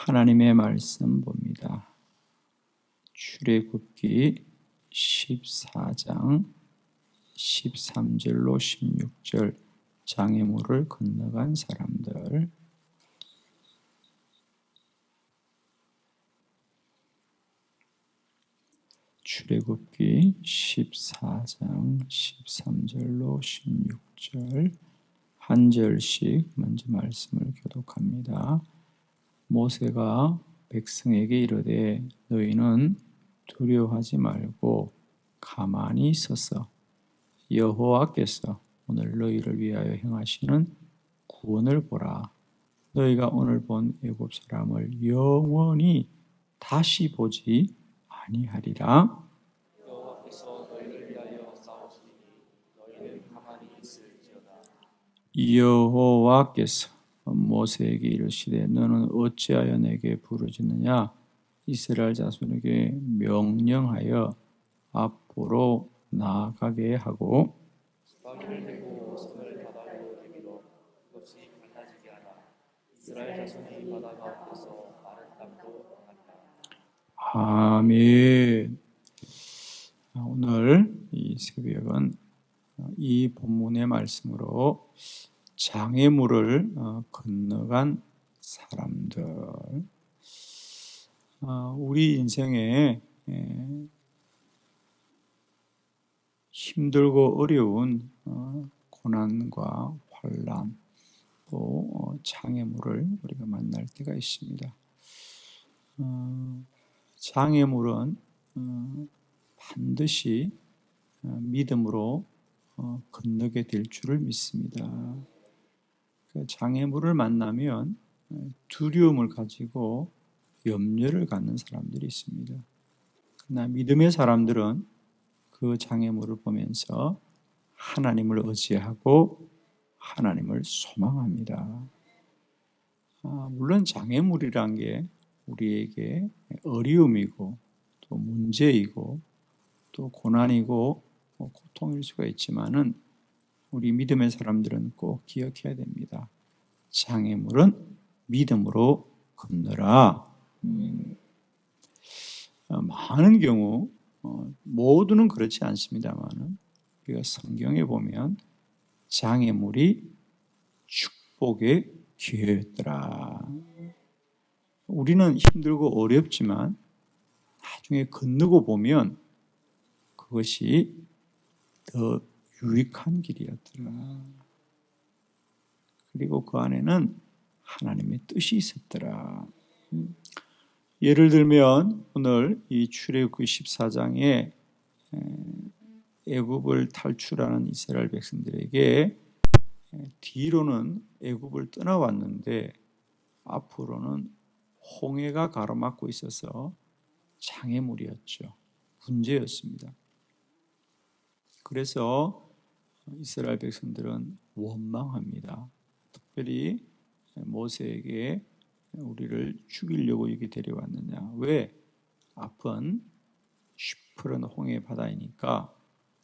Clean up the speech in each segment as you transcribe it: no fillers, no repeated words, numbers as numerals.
하나님의 말씀 봅니다. 출애굽기 14장 13절로 16절 장애물을 건너간 사람들. 출애굽기 14장 13절로 16절 한 절씩 먼저 말씀을 교독합니다. 모세가 백성에게 이르되 너희는 두려워하지 말고 가만히 있어서 여호와께서 오늘 너희를 위하여 행하시는 구원을 보라. 너희가 오늘 본 애굽 사람을 영원히 다시 보지 아니하리라. 여호와께서 너희를 위하여 싸우시니 너희는 가만히 있을지어다. 여호와께서 모세에게 이르시되 너는 어찌하여 내게 부르짖느냐? 이스라엘 자손에게 명령하여 앞으로 나아가게 하고 지팡이를 대고 손을 바다로 내밀어 그것이 갈라지게 하라. 이스라엘 자손이 바다 가운데서 마른 땅도 행하리라. 아멘. 오늘 이 새벽은 이 본문의 말씀으로 장애물을 건너간 사람들, 우리 인생에 힘들고 어려운 고난과 환난 또 장애물을 우리가 만날 때가 있습니다. 장애물은 반드시 믿음으로 건너게 될 줄을 믿습니다. 장애물을 만나면 두려움을 가지고 염려를 갖는 사람들이 있습니다. 그러나 믿음의 사람들은 그 장애물을 보면서 하나님을 의지하고 하나님을 소망합니다. 물론 장애물이란 게 우리에게 어려움이고 또 문제이고 또 고난이고 고통일 수가 있지만은 우리 믿음의 사람들은 꼭 기억해야 됩니다. 장애물은 믿음으로 건너라. 많은 경우 모두는 그렇지 않습니다만 우리가 성경에 보면 장애물이 축복의 기회였더라. 우리는 힘들고 어렵지만 나중에 건너고 보면 그것이 더 유익한 길이었더라. 그리고 그 안에는 하나님의 뜻이 있었더라. 예를 들면 오늘 이 출애굽기 14장에 애굽을 탈출하는 이스라엘 백성들에게 뒤로는 애굽을 떠나왔는데 앞으로는 홍해가 가로막고 있어서 장애물이었죠. 문제였습니다. 그래서 이스라엘 백성들은 원망합니다. 특별히 모세에게 우리를 죽이려고 여기 데려왔느냐? 왜? 앞은 시퍼런 홍해 바다이니까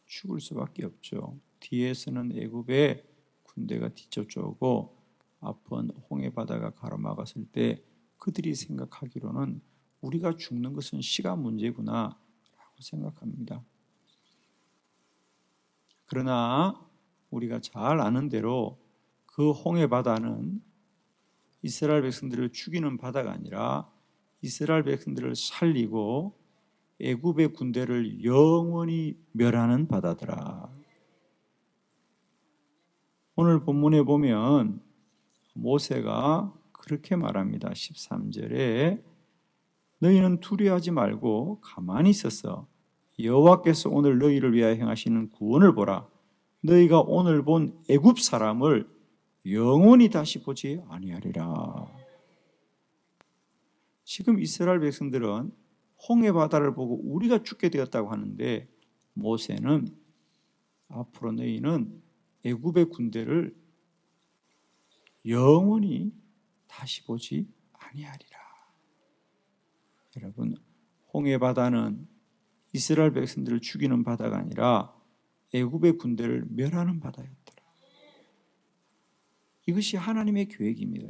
죽을 수밖에 없죠. 뒤에서는 애굽의 군대가 뒤쫓아오고 앞은 홍해 바다가 가로막았을 때 그들이 생각하기로는 우리가 죽는 것은 시간 문제구나 라고 생각합니다. 그러나 우리가 잘 아는 대로 그 홍해 바다는 이스라엘 백성들을 죽이는 바다가 아니라 이스라엘 백성들을 살리고 애굽의 군대를 영원히 멸하는 바다더라. 오늘 본문에 보면 모세가 그렇게 말합니다. 13절에 너희는 두려워하지 말고 가만히 있어서 여호와께서 오늘 너희를 위하여 행하시는 구원을 보라. 너희가 오늘 본 애굽 사람을 영원히 다시 보지 아니하리라. 지금 이스라엘 백성들은 홍해 바다를 보고 우리가 죽게 되었다고 하는데 모세는 앞으로 너희는 애굽의 군대를 영원히 다시 보지 아니하리라. 여러분, 홍해 바다는 이스라엘 백성들을 죽이는 바다가 아니라 애굽의 군대를 멸하는 바다였더라. 이것이 하나님의 계획입니다.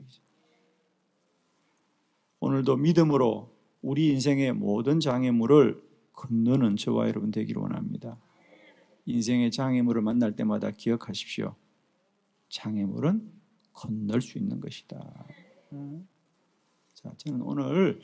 오늘 오늘도 믿음으로 우리 인생의 모든 장애물을 건너는 저와 여러분 되기를 원합니다. 인생의 장애물을 만날 때마다 기억하십시오. 장애물은 건널 수 있는 것이다. 자, 저는 오늘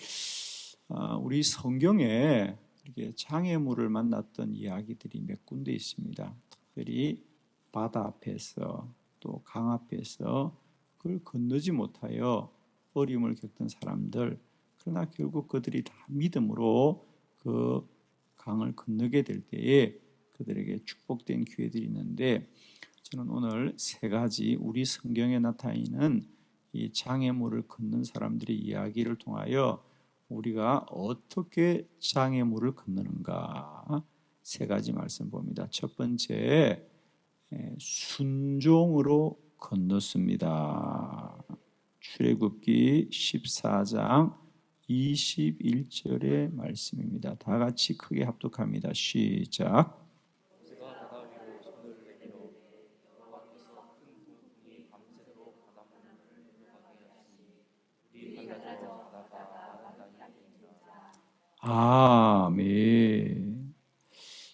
우리 성경에 이렇게 장애물을 만났던 이야기들이 몇 군데 있습니다. 특별히 바다 앞에서 또 강 앞에서 그걸 건너지 못하여 어려움을 겪던 사람들, 그러나 결국 그들이 다 믿음으로 그 강을 건너게 될 때에 그들에게 축복된 기회들이 있는데, 저는 오늘 세 가지 우리 성경에 나타나는 이 장애물을 건넌 사람들의 이야기를 통하여 우리가 어떻게 장애물을 건너는가 세 가지 말씀 봅니다. 첫 번째, 순종으로 건넜습니다. 출애굽기 14장 21절의 말씀입니다. 다 같이 크게 합독합니다. 시작. 모세가 바다 위로 손을 내밀어 여호와께서 큰 풍랑이 밤새도록 바다 물을 흘러가게 하시니 물이 갈라져 바다가 마른 땅이 되니라. 아멘.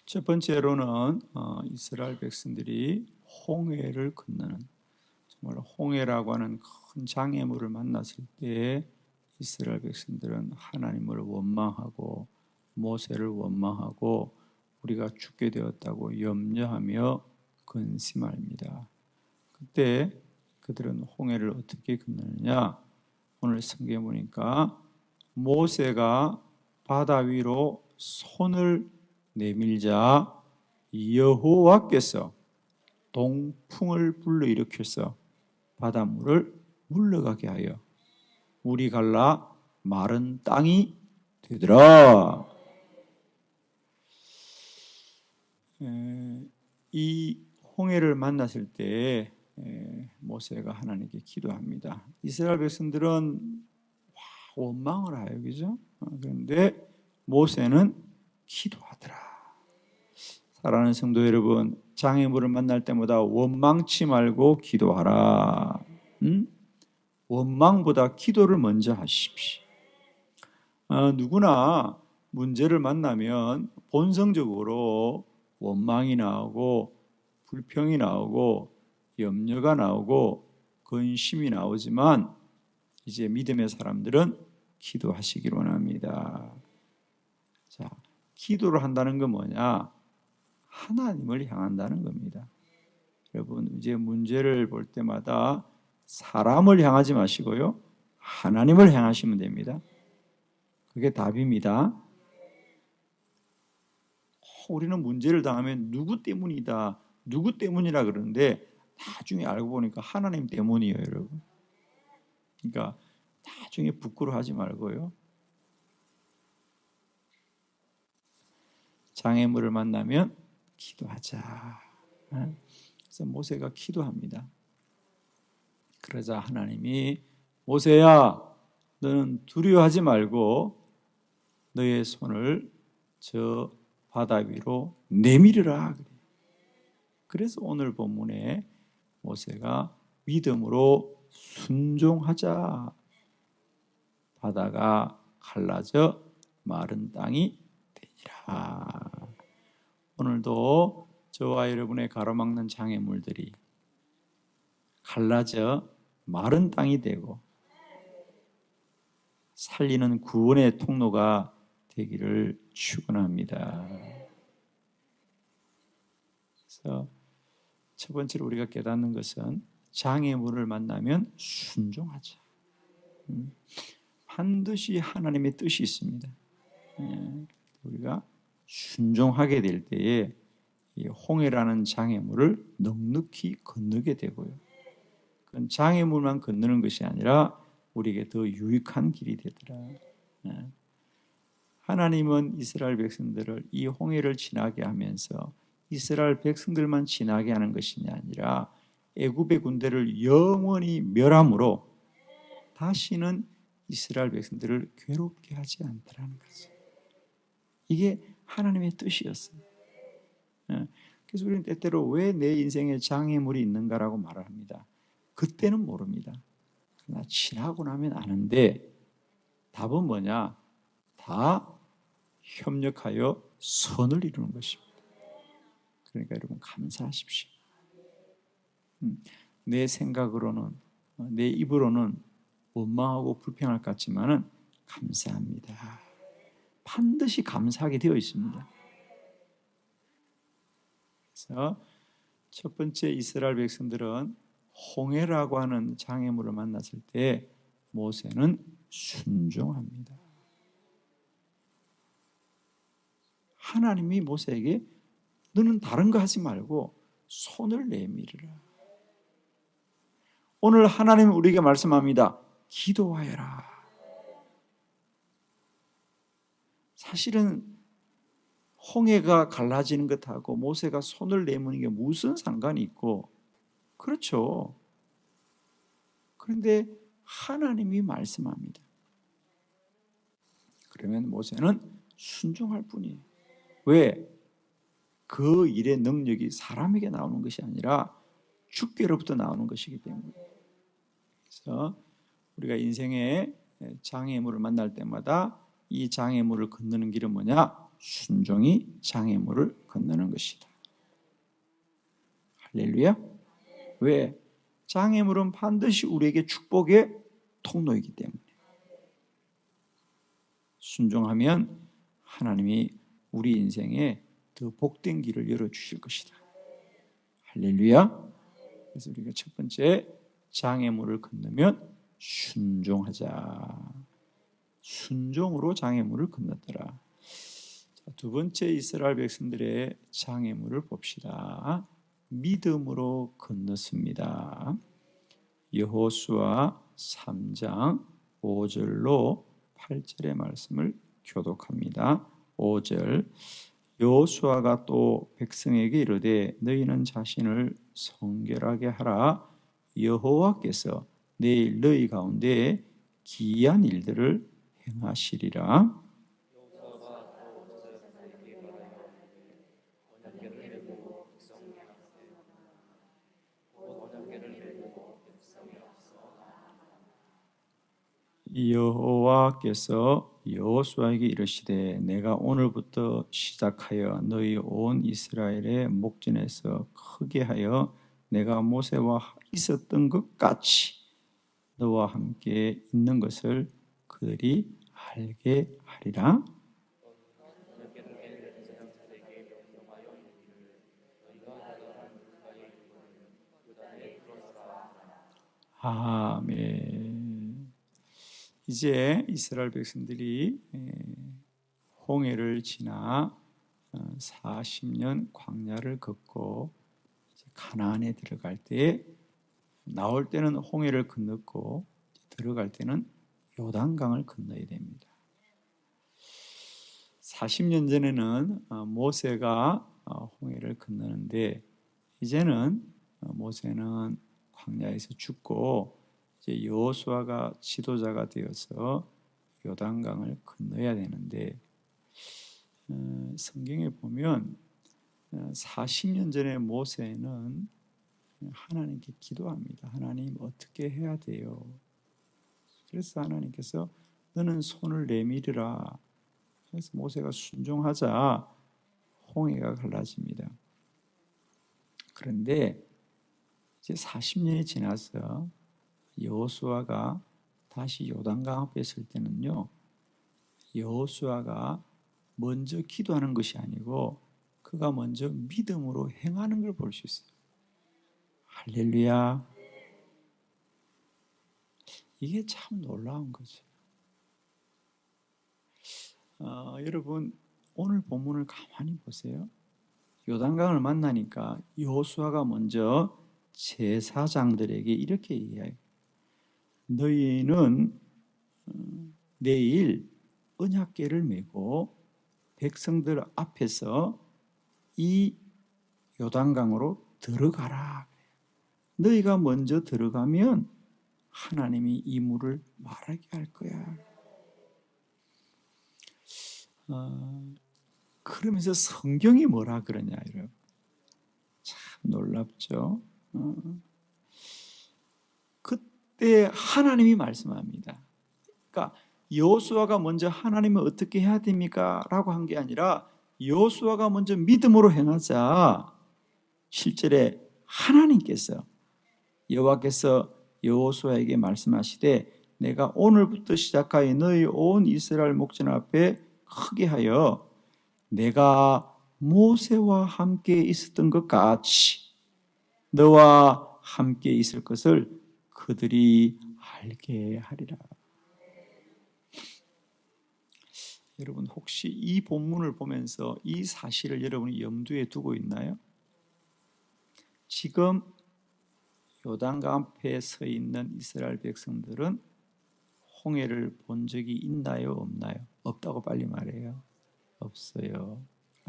첫 번째로는 이스라엘 백성들이 홍해를 건너는, 정말 홍해라고 하는 큰 장애물을 만났을 때 이스라엘 백성들은 하나님을 원망하고 모세를 원망하고 우리가 죽게 되었다고 염려하며 근심합니다. 그때 그들은 홍해를 어떻게 건너느냐? 오늘 성경에 보니까 모세가 바다 위로 손을 내밀자 여호와께서 동풍을 불러일으켜서 바닷물을 물러가게 하여 물이 갈라 마른 땅이 되더라. 이 홍해를 만났을 때 모세가 하나님께 기도합니다. 이스라엘 백성들은 원망을 해요, 그죠? 그런데 모세는 기도하더라. 사랑하는 성도 여러분, 장애물을 만날 때마다 원망치 말고 기도하라. 원망보다 기도를 먼저 하십시오. 누구나 문제를 만나면 본성적으로 원망이 나오고 불평이 나오고 염려가 나오고 근심이 나오지만 이제 믿음의 사람들은 기도하시기를 원합니다. 자, 기도를 한다는 건 뭐냐? 하나님을 향한다는 겁니다. 여러분, 이제 문제를 볼 때마다 사람을 향하지 마시고요, 하나님을 향하시면 됩니다. 그게 답입니다. 우리는 문제를 당하면 누구 때문이다, 누구 때문이라 그러는데 나중에 알고 보니까 하나님 때문이에요, 여러분. 그러니까 나중에 부끄러워하지 말고요, 장애물을 만나면 기도하자. 그래서 모세가 기도합니다. 그러자 하나님이 모세야, 너는 두려워하지 말고 너의 손을 저 바다 위로 내밀으라. 그래서 오늘 본문에 모세가 믿음으로 순종하자 바다가 갈라져 마른 땅이 되니라. 오늘도 저와 여러분의 가로막는 장애물들이 갈라져 마른 땅이 되고 살리는 구원의 통로가 되기를 축원합니다. 그래서 첫 번째로 우리가 깨닫는 것은 장애물을 만나면 순종하자. 반드시 하나님의 뜻이 있습니다. 우리가 순종하게 될 때에 이 홍해라는 장애물을 넉넉히 건너게 되고요, 그건 장애물만 건너는 것이 아니라 우리에게 더 유익한 길이 되더라. 하나님은 이스라엘 백성들을 이 홍해를 지나게 하면서 이스라엘 백성들만 지나게 하는 것이 아니라 애굽의 군대를 영원히 멸함으로 다시는 이스라엘 백성들을 괴롭게 하지 않더라는 거죠. 이게 하나님의 뜻이었어요. 그래서 우리는 때때로 왜 내 인생에 장애물이 있는가라고 말을 합니다. 그때는 모릅니다. 그러나 지나고 나면 아는데 답은 뭐냐? 다 협력하여 선을 이루는 것입니다. 그러니까 여러분 감사하십시오. 내 생각으로는, 내 입으로는 원망하고 불평할 것 같지만은 감사합니다. 반드시 감사하게 되어 있습니다. 그래서 첫 번째 이스라엘 백성들은 홍해라고 하는 장애물을 만났을 때 모세는 순종합니다. 하나님이 모세에게 너는 다른 거 하지 말고 손을 내밀으라. 오늘 하나님은 우리에게 말씀합니다. 기도하여라. 사실은 홍해가 갈라지는 것하고 모세가 손을 내미는 게 무슨 상관이 있고, 그렇죠. 그런데 하나님이 말씀합니다. 그러면 모세는 순종할 뿐이에요. 왜? 그 일의 능력이 사람에게 나오는 것이 아니라 주께로부터 나오는 것이기 때문에. 그래서 우리가 인생의 장애물을 만날 때마다 이 장애물을 건너는 길은 뭐냐? 순종이 장애물을 건너는 것이다. 할렐루야. 왜? 장애물은 반드시 우리에게 축복의 통로이기 때문에. 순종하면 하나님이 우리 인생에 더 복된 길을 열어주실 것이다. 할렐루야. 그래서 우리가 첫 번째 장애물을 건너면 순종하자. 순종으로 장애물을 건넜더라. 자, 두 번째 이스라엘 백성들의 장애물을 봅시다. 믿음으로 건넜습니다. 여호수아 3장 5절로 8절의 말씀을 교독합니다. 5절 여호수아가 또 백성에게 이르되 너희는 자신을 성결하게 하라. 여호와께서 내일 너희 가운데 기이한 일들을 행하시리라. 여호와께서 여호수아에게 이르시되 내가 오늘부터 시작하여 너희 온 이스라엘의 목전에서 크게 하여 내가 모세와 있었던 것 같이 너와 함께 있는 것을 그들이 알게 하리라. 아멘. 이제 이스라엘 백성들이 홍해를 지나 40년 광야를 걷고 가나안에 들어갈 때, 나올 때는 홍해를 건넜고 들어갈 때는 요단강을 건너야 됩니다. 40년 전에는 모세가 홍해를 건너는데 이제는 모세는 광야에서 죽고 이제 여호수아가 지도자가 되어서 요단강을 건너야 되는데, 성경에 보면 40년 전에 모세는 하나님께 기도합니다. 하나님 어떻게 해야 돼요? 그래서 하나님께서 너는 손을 내밀으라. 그래서 모세가 순종하자 홍해가 갈라집니다. 그런데 이제 40년이 지나서 여호수아가 다시 요단강 앞에 설 때는요, 여호수아가 먼저 기도하는 것이 아니고 그가 먼저 믿음으로 행하는 걸 볼 수 있어요. 할렐루야. 이게 참 놀라운 거죠. 여러분 오늘 본문을 가만히 보세요. 요단강을 만나니까 여호수아가 먼저 제사장들에게 이렇게 이야기해요. 너희는 내일 언약궤를 메고 백성들 앞에서 이 요단강으로 들어가라. 너희가 먼저 들어가면 하나님이 이 물을 마르게 할 거야. 그러면서 성경이 뭐라 그러냐, 여러분. 참 놀랍죠. 그때 하나님이 말씀합니다. 그러니까 여호수아가 먼저 하나님을 어떻게 해야 됩니까? 라고 한 게 아니라 여호수아가 먼저 믿음으로 행하자 7절에 하나님께서 여호와께서 여호수아에게 말씀하시되 내가 오늘부터 시작하여 너희 온 이스라엘 목전 앞에 크게 하여 내가 모세와 함께 있었던 것 같이 너와 함께 있을 것을 그들이 알게 하리라. 여러분 혹시 이 본문을 보면서 이 사실을 여러분이 염두에 두고 있나요? 지금 요단강 앞에 서 있는 이스라엘 백성들은 홍해를 본 적이 있나요? 없나요? 없다고 빨리 말해요. 없어요.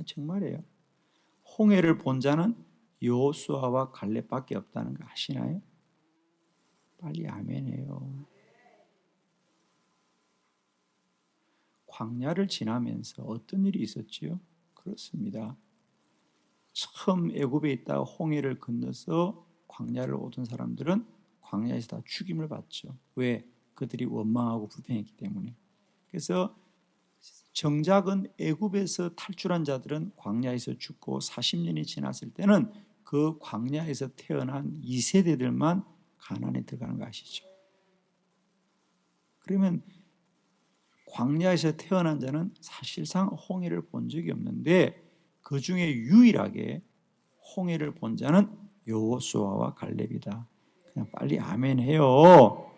정말이에요. 홍해를 본 자는 여호수아와 갈렙밖에 없다는 거 아시나요? 빨리 아멘해요. 광야를 지나면서 어떤 일이 있었지요? 그렇습니다. 처음 애굽에 있다가 홍해를 건너서 광야를 오던 사람들은 광야에서 다 죽임을 받죠. 왜? 그들이 원망하고 불평했기 때문에. 그래서 정작은 애굽에서 탈출한 자들은 광야에서 죽고 40년이 지났을 때는 그 광야에서 태어난 2세대들만 가나안에 들어가는 거 아시죠? 그러면 광야에서 태어난 자는 사실상 홍해를 본 적이 없는데 그 중에 유일하게 홍해를 본 자는 여호수아와 갈렙이다. 그냥 빨리 아멘 해요.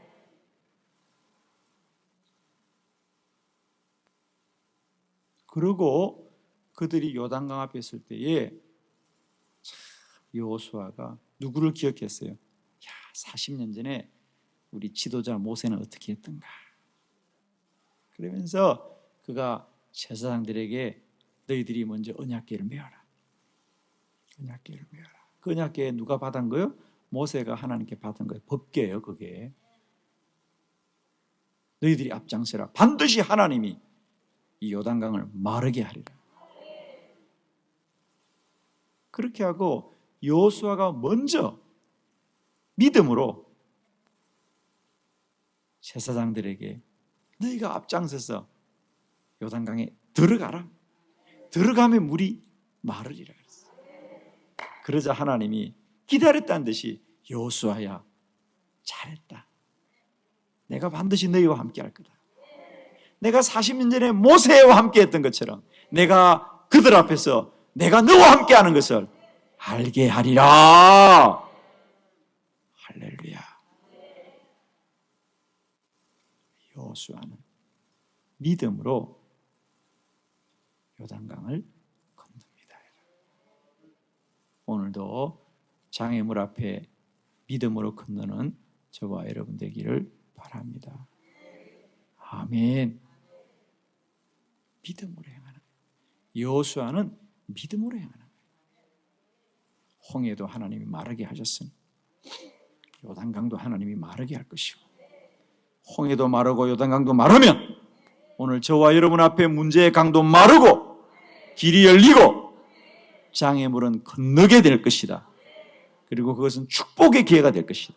그리고 그들이 요단강 앞에 있을 때에 여호수아가 누구를 기억했어요? 야, 40년 전에 우리 지도자 모세는 어떻게 했던가. 그러면서 그가 제사장들에게 너희들이 먼저 언약궤를 메어라. 언약궤를 메어라. 그 언약궤 누가 받은 거요? 모세가 하나님께 받은 거예요. 법궤예요, 그게. 너희들이 앞장서라. 반드시 하나님이 이 요단강을 마르게 하리라. 그렇게 하고 여호수아가 먼저 믿음으로 제사장들에게 너희가 앞장서서 요단강에 들어가라. 들어가면 물이 마르리라 그랬어요. 그러자 하나님이 기다렸다는 듯이 여호수아야 잘했다. 내가 반드시 너희와 함께 할 거다. 내가 40년 전에 모세와 함께 했던 것처럼 내가 그들 앞에서 내가 너와 함께 하는 것을 알게 하리라. 할렐루야. 여호수아는 믿음으로 요단강을 건넙니다. 오늘도 장애물 앞에 믿음으로 건너는 저와 여러분 되기를 바랍니다. 아멘. 믿음으로 행하는 거예요. 여호수아는 믿음으로 행하는 거예요. 홍해도 하나님이 마르게 하셨으니 요단강도 하나님이 마르게 할 것이고 홍해도 마르고 요단강도 마르면 오늘 저와 여러분 앞에 문제의 강도 마르고 길이 열리고 장애물은 건너게 될 것이다. 그리고 그것은 축복의 기회가 될 것이다.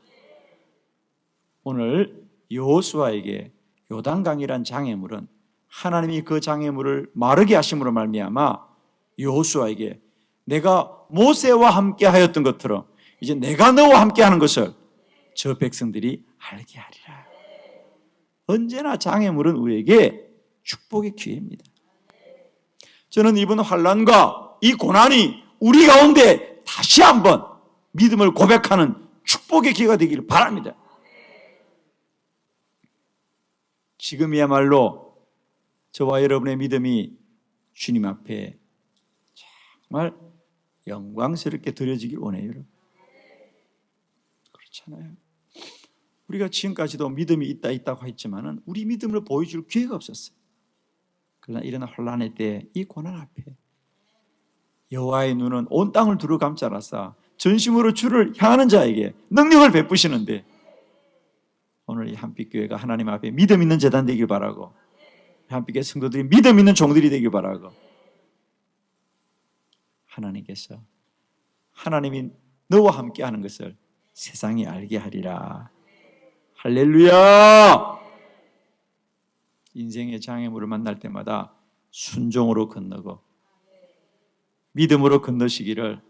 오늘 여호수아에게 요단강이란 장애물은 하나님이 그 장애물을 마르게 하심으로 말미암아 여호수아에게 내가 모세와 함께 하였던 것처럼 이제 내가 너와 함께 하는 것을 저 백성들이 알게 하리라. 언제나 장애물은 우리에게 축복의 기회입니다. 저는 이번 환난과 이 고난이 우리 가운데 다시 한번 믿음을 고백하는 축복의 기회가 되기를 바랍니다. 지금이야말로 저와 여러분의 믿음이 주님 앞에 정말 영광스럽게 드려지길 원해요. 여러분. 그렇잖아요. 우리가 지금까지도 믿음이 있다고 했지만은 우리 믿음을 보여줄 기회가 없었어요. 그러나 이런 혼란의 때 이 고난 앞에 여호와의 눈은 온 땅을 두루 감지 않았사 전심으로 주를 향하는 자에게 능력을 베푸시는데 오늘 이 한빛교회가 하나님 앞에 믿음 있는 재단 되길 바라고 한빛교회 성도들이 믿음 있는 종들이 되길 바라고 하나님께서 하나님이 너와 함께 하는 것을 세상이 알게 하리라. 할렐루야. 인생의 장애물을 만날 때마다 순종으로 건너고 믿음으로 건너시기를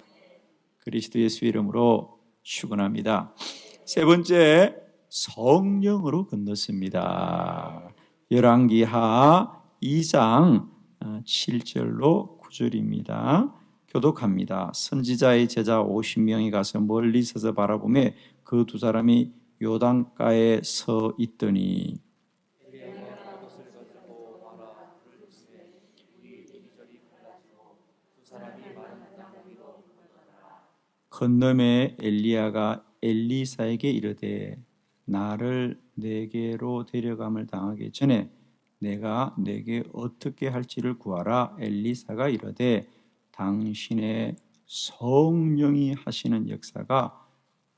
그리스도 예수의 이름으로 축원합니다. 세 번째, 성령으로 건넜습니다. 열왕기하 2장 7절로 9절입니다. 교독합니다. 선지자의 제자 50명이 가서 멀리 서서 바라보며 그 두 사람이 요단가에 서 있더니 엘리야가 겉옷을 가지고 와라 불을 지에 우리 이리저리 갈라지고 두 사람이 마른 땅 위로 건너매 엘리야가 엘리사에게 이르되 나를 내게로 데려감을 당하기 전에 내가 내게 어떻게 할지를 구하라. 엘리사가 이르되 당신의 성령이 하시는 역사가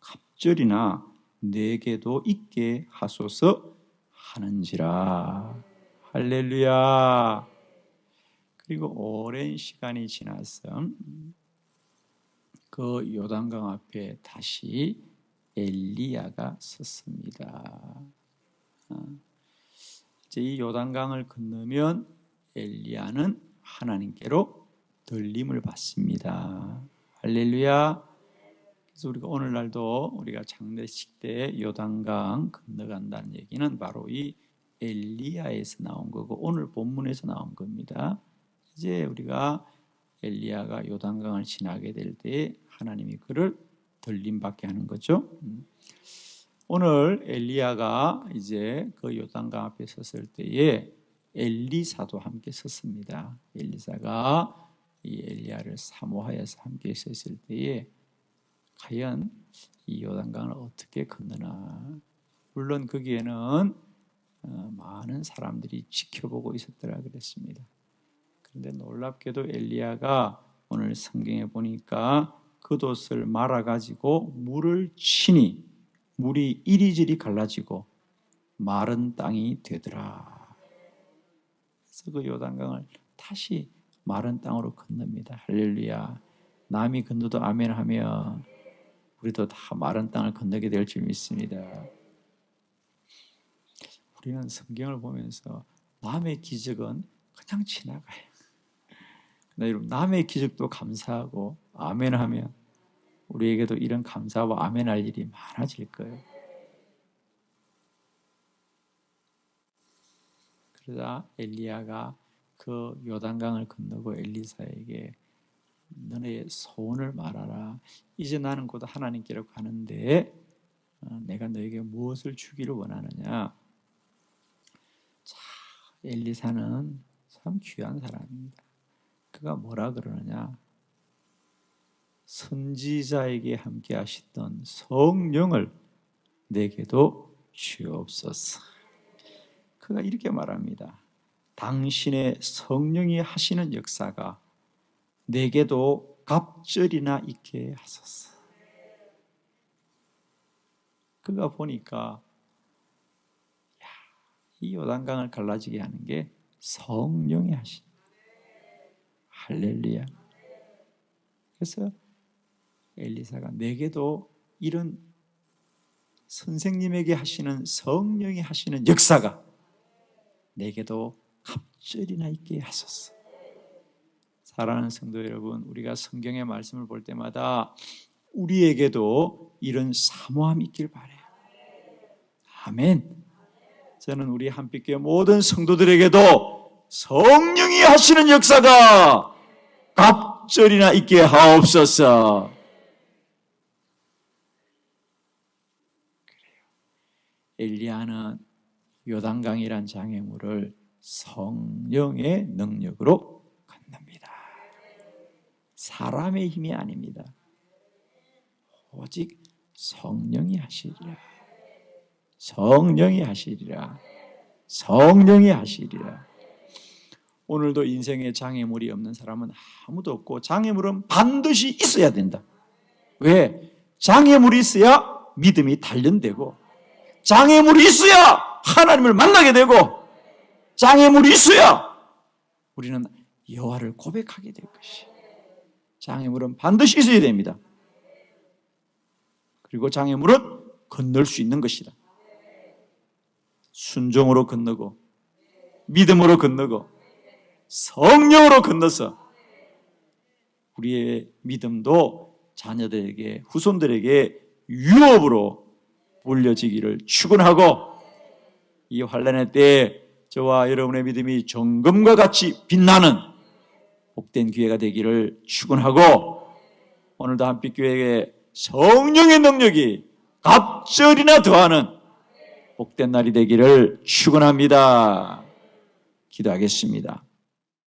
갑절이나 내게도 있게 하소서 하는지라. 할렐루야. 그리고 오랜 시간이 지나서 그 요단강 앞에 다시 엘리야가 섰습니다. 이제 이 요단강을 건너면 엘리야는 하나님께로 들림을 받습니다. 할렐루야. 그래서 우리가 오늘날도 우리가 장례식 때 요단강 건너간다는 얘기는 바로 이 엘리야에서 나온 거고 오늘 본문에서 나온 겁니다. 이제 우리가 엘리야가 요단강을 지나게 될 때 하나님이 그를 들림받게 하는 거죠. 오늘 엘리야가 이제 그 요단강 앞에 섰을 때에 엘리사도 함께 섰습니다. 엘리사가 이 엘리야를 사모하여서 함께 섰을 때에 과연 이 요단강을 어떻게 건너나. 물론 거기에는 많은 사람들이 지켜보고 있었더라 그랬습니다. 그런데 놀랍게도 엘리야가 오늘 성경에 보니까 겉옷을 말아가지고 물을 치니 물이 이리저리 갈라지고 마른 땅이 되더라. 그래서 그 요단강을 다시 마른 땅으로 건넙니다. 할렐루야. 남이 건너도 아멘 하며 우리도 다 마른 땅을 건너게 될 줄 믿습니다. 우리는 성경을 보면서 남의 기적은 그냥 지나가요. 여러분, 남의 기적도 감사하고 아멘하면 우리에게도 이런 감사와 아멘할 일이 많아질 거예요. 그러자 엘리야가 그 요단강을 건너고 엘리사에게 너의 소원을 말하라. 이제 나는 곧 하나님께로 가는데 내가 너에게 무엇을 주기를 원하느냐. 자, 엘리사는 참 귀한 사람입니다. 그가 뭐라 그러느냐. 선지자에게 함께 하시던 성령을 내게도 주옵소서. 그가 이렇게 말합니다. 당신의 성령이 하시는 역사가 내게도 갑절이나 있게 하소서. 그가 보니까 이 요단강을 갈라지게 하는 게 성령이 하신. 할렐루야. 그래서 엘리사가 내게도 이런 선생님에게 하시는 성령이 하시는 역사가 내게도 갑절이나 있게 하소서. 사랑하는 성도 여러분, 우리가 성경의 말씀을 볼 때마다 우리에게도 이런 사모함이 있길 바라요. 아멘. 저는 우리 한빛교회 모든 성도들에게도 성령이 하시는 역사가 갑절이나 있게 하옵소서. 엘리야는 요단강이란 장애물을 성령의 능력으로 건넙니다. 사람의 힘이 아닙니다. 오직 성령이 하시리라. 성령이 하시리라. 성령이 하시리라. 오늘도 인생에 장애물이 없는 사람은 아무도 없고 장애물은 반드시 있어야 된다. 왜? 장애물이 있어야 믿음이 단련되고 장애물이 있어야 하나님을 만나게 되고 장애물이 있어야 우리는 여호와를 고백하게 될 것이에요. 장애물은 반드시 있어야 됩니다. 그리고 장애물은 건널 수 있는 것이다. 순종으로 건너고 믿음으로 건너고 성령으로 건너서 우리의 믿음도 자녀들에게, 후손들에게 유업으로 물려지기를 축원하고, 이 환난의 때에 저와 여러분의 믿음이 정금과 같이 빛나는 복된 기회가 되기를 축원하고, 오늘도 한빛교회에 성령의 능력이 갑절이나 더하는 복된 날이 되기를 축원합니다. 기도하겠습니다.